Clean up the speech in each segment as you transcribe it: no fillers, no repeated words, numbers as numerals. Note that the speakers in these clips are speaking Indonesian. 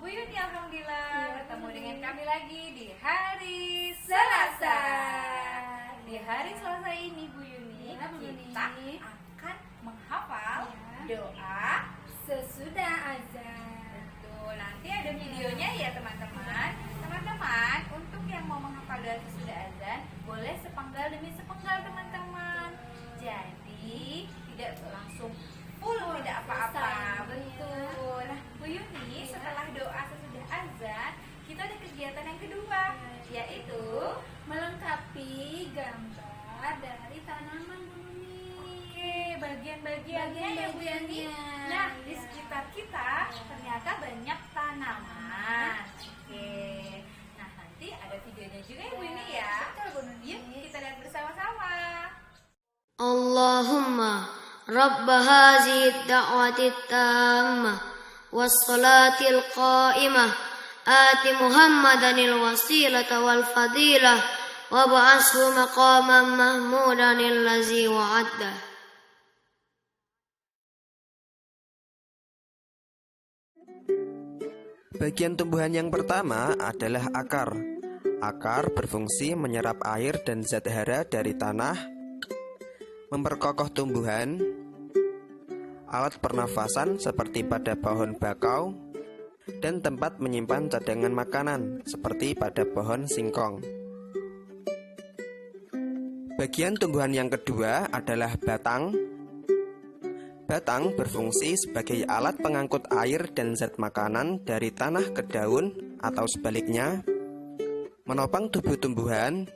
Bu Yuni, alhamdulillah ketemu dengan kami lagi di hari Selasa. Di hari Selasa ini Bu Yuni, kita akan menghafal doa sesudah azan. Betul, nanti ada videonya ya teman-teman. Teman-teman, untuk yang mau menghafal doa sesudah azan, boleh sepenggal demi sepenggal teman-teman. Jadi tidak langsung full, tidak apa-apa. Betul. Nah, Bu Yuni, setelah doa sesudah azan, kita ada kegiatan yang kedua, yaitu Melengkapi gambar dari tanaman Bu Nuni. bagian-bagiannya ya Bu Yuni. Nah, di sekitar kita ternyata banyak tanaman. Oke. Nah, nanti ada videonya juga ya Bu Yuni ya. Betul Bu Nuni. Yuk kita lihat bersama-sama. Allahumma Rabb hadhihi ad-da'wati at-tammah was-salatil qa'imah ati Muhammadanil wasilata wal fadilah wa ba'ashu maqaman mahmudan allazi wa'adda. Bagian tumbuhan yang pertama adalah akar. Akar berfungsi menyerap air dan zat hara dari tanah, memperkokoh tumbuhan, alat pernafasan seperti pada pohon bakau, dan tempat menyimpan cadangan makanan seperti pada pohon singkong. Bagian tumbuhan yang kedua adalah batang. Batang berfungsi sebagai alat pengangkut air dan zat makanan dari tanah ke daun atau sebaliknya, menopang tubuh tumbuhan,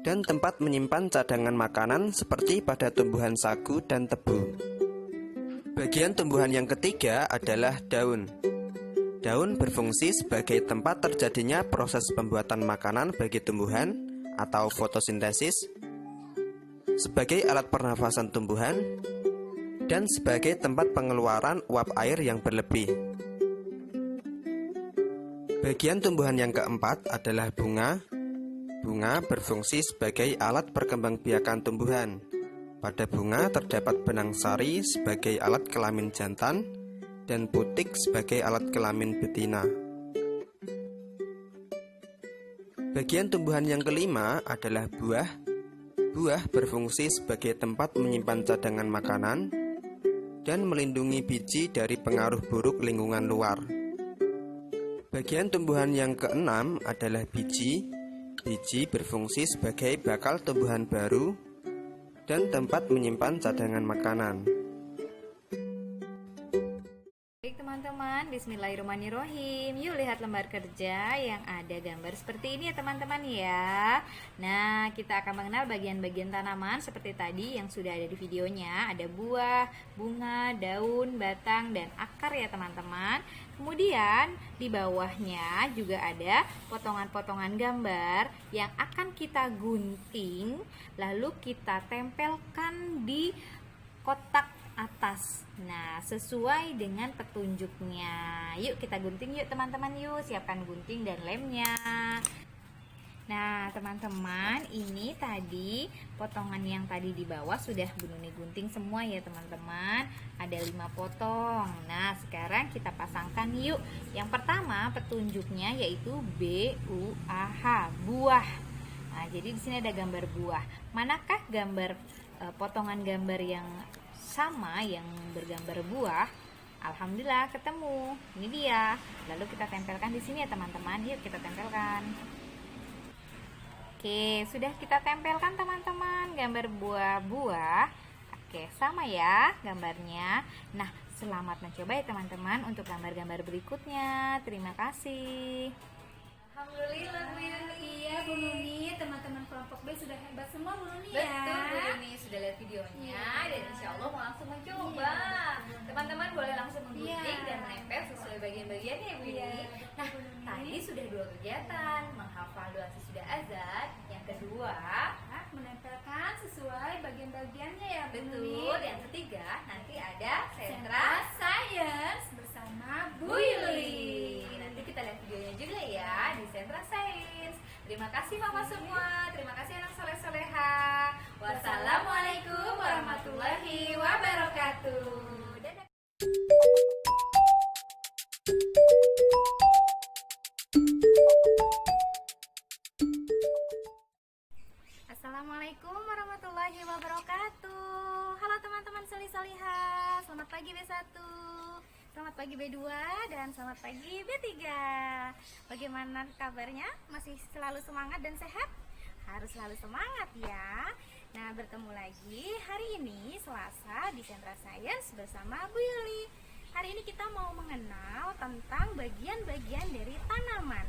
dan tempat menyimpan cadangan makanan seperti pada tumbuhan sagu dan tebu. Bagian tumbuhan yang ketiga adalah daun. Daun berfungsi sebagai tempat terjadinya proses pembuatan makanan bagi tumbuhan atau fotosintesis, sebagai alat pernafasan tumbuhan, dan sebagai tempat pengeluaran uap air yang berlebih. Bagian tumbuhan yang keempat adalah bunga. Bunga berfungsi sebagai alat perkembangbiakan tumbuhan. Pada bunga terdapat benang sari sebagai alat kelamin jantan dan putik sebagai alat kelamin betina. Bagian tumbuhan yang kelima adalah buah. Buah berfungsi sebagai tempat menyimpan cadangan makanan dan melindungi biji dari pengaruh buruk lingkungan luar. Bagian tumbuhan yang keenam adalah biji. Biji berfungsi sebagai bakal tumbuhan baru dan tempat menyimpan cadangan makanan. Baik teman-teman, bismillahirrahmanirrahim. Yuk lihat lembar kerja yang ada gambar seperti ini ya teman-teman ya. Nah, kita akan mengenal bagian-bagian tanaman seperti tadi yang sudah ada di videonya. Ada buah, bunga, daun, batang, dan akar ya teman-teman. Kemudian di bawahnya juga ada potongan-potongan gambar yang akan kita gunting, lalu kita tempelkan di kotak atas. Nah, sesuai dengan petunjuknya. Yuk kita gunting yuk teman-teman, yuk siapkan gunting dan lemnya. Nah teman-teman, ini tadi potongan yang tadi di bawah sudah Bu Nuni gunting semua ya teman-teman. Ada 5 potong. Nah sekarang kita pasangkan yuk. Yang pertama petunjuknya yaitu B-U-A-H, buah. Nah jadi di sini ada gambar buah. Manakah gambar potongan gambar yang sama yang bergambar buah? Alhamdulillah ketemu. Ini dia. Lalu kita tempelkan di sini ya teman-teman. Yuk kita tempelkan. Oke, sudah kita tempelkan teman-teman gambar buah-buah. Oke, sama ya gambarnya. Nah, selamat mencoba ya teman-teman untuk gambar-gambar berikutnya. Terima kasih. Alhamdulillah Bu Yuni. Iya Bu Nuni, teman-teman kelompok B sudah hebat semua Bu Nuni ya. Betul Bu Yuni, sudah lihat videonya dan insya Allah mau langsung mencoba. Teman-teman boleh langsung menggunting dan menempel sesuai bagian-bagiannya ya Bu Yuni. Nah, tadi sudah 2 kegiatan, menghafal doa sesudah azan. Yang kedua, menempelkan sesuai bagian-bagiannya ya Bu Nuni. betul. Yang ketiga, nanti ada sentra Science bersama Bu Bu Yuli. Yuli. Nanti kita lihat videonya juga ya di Sentra Sains. Terima kasih Mama semua. Terima kasih anak soleh-soleha. Wassalamualaikum warahmatullahi wabarakatuh. Dadah. B2 dan selamat pagi B3. Bagaimana kabarnya? Masih selalu semangat dan sehat? Harus selalu semangat ya. Nah, bertemu lagi hari ini Selasa di Sentra Sains bersama Bu Yuli. Hari ini kita mau mengenal tentang bagian-bagian dari tanaman.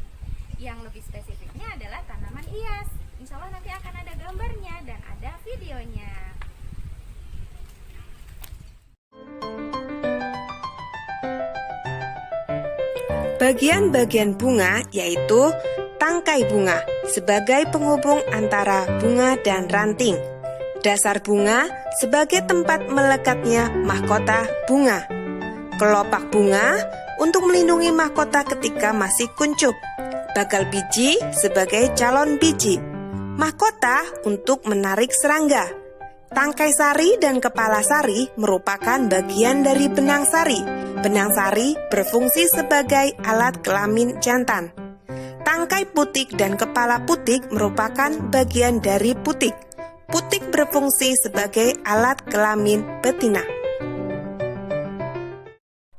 Yang lebih spesifiknya adalah tanaman hias. Insya Allah nanti akan ada gambarnya dan ada videonya. Bagian-bagian bunga yaitu tangkai bunga sebagai penghubung antara bunga dan ranting. Dasar bunga sebagai tempat melekatnya mahkota bunga. Kelopak bunga untuk melindungi mahkota ketika masih kuncup. Bakal biji sebagai calon biji. Mahkota untuk menarik serangga. Tangkai sari dan kepala sari merupakan bagian dari benang sari. Benang sari berfungsi sebagai alat kelamin jantan. Tangkai putik dan kepala putik merupakan bagian dari putik. Putik berfungsi sebagai alat kelamin betina.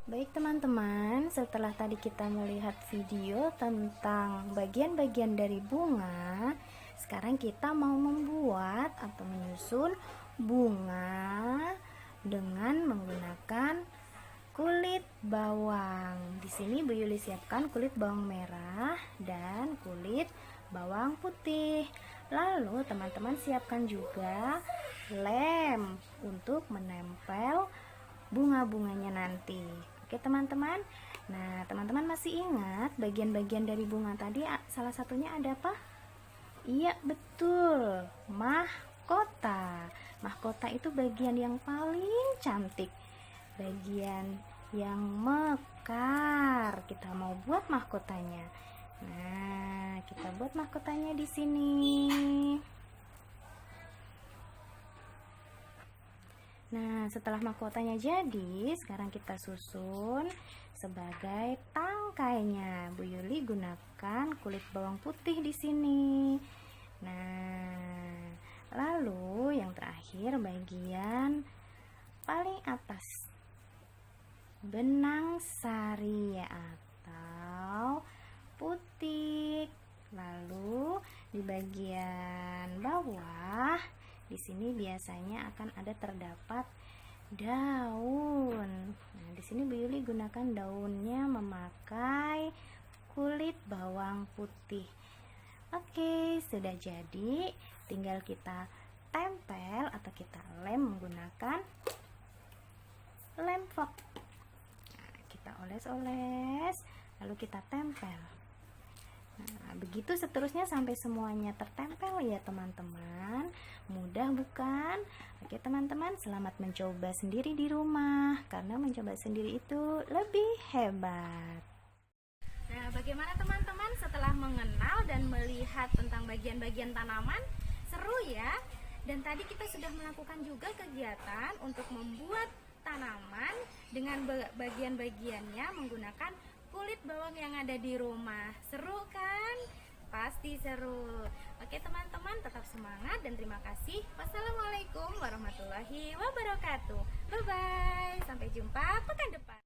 Baik teman-teman, setelah tadi kita melihat video tentang bagian-bagian dari bunga, sekarang kita mau membuat atau menyusun bunga dengan menggunakan kulit bawang. Di sini Bu Yuli siapkan kulit bawang merah dan kulit bawang putih. Lalu teman-teman siapkan juga lem untuk menempel bunga-bunganya nanti. Oke teman-teman. Nah, teman-teman masih ingat bagian-bagian dari bunga tadi salah satunya ada apa? Iya, betul. Mahkota. Mahkota itu bagian yang paling cantik. Bagian yang mekar. Kita mau buat mahkotanya. Nah, kita buat mahkotanya di sini. Nah, setelah mahkotanya jadi, sekarang kita susun sebagai tangkainya. Bu Yuli gunakan kulit bawang putih di sini. Nah, lalu yang terakhir bagian paling atas. Benang sari atau putik. Lalu di bagian bawah di sini biasanya akan ada terdapat daun. Nah, di sini Bu Yuli gunakan daunnya memakai kulit bawang putih. Oke, sudah jadi. Tinggal kita tempel atau kita lem menggunakan lem fok. Kita oles-oles, lalu kita tempel. Nah, begitu seterusnya sampai semuanya tertempel ya teman-teman. Mudah bukan? Oke teman-teman, selamat mencoba sendiri di rumah, karena mencoba sendiri itu lebih hebat. Nah, bagaimana teman-teman setelah mengenal dan melihat tentang bagian-bagian tanaman? Seru ya? Dan tadi kita sudah melakukan juga kegiatan untuk membuat tanaman dengan bagian-bagiannya menggunakan kulit bawang yang ada di rumah. Seru kan? Pasti seru. Oke teman-teman, tetap semangat dan terima kasih. Wassalamualaikum warahmatullahi wabarakatuh. Bye-bye. Sampai jumpa pekan depan.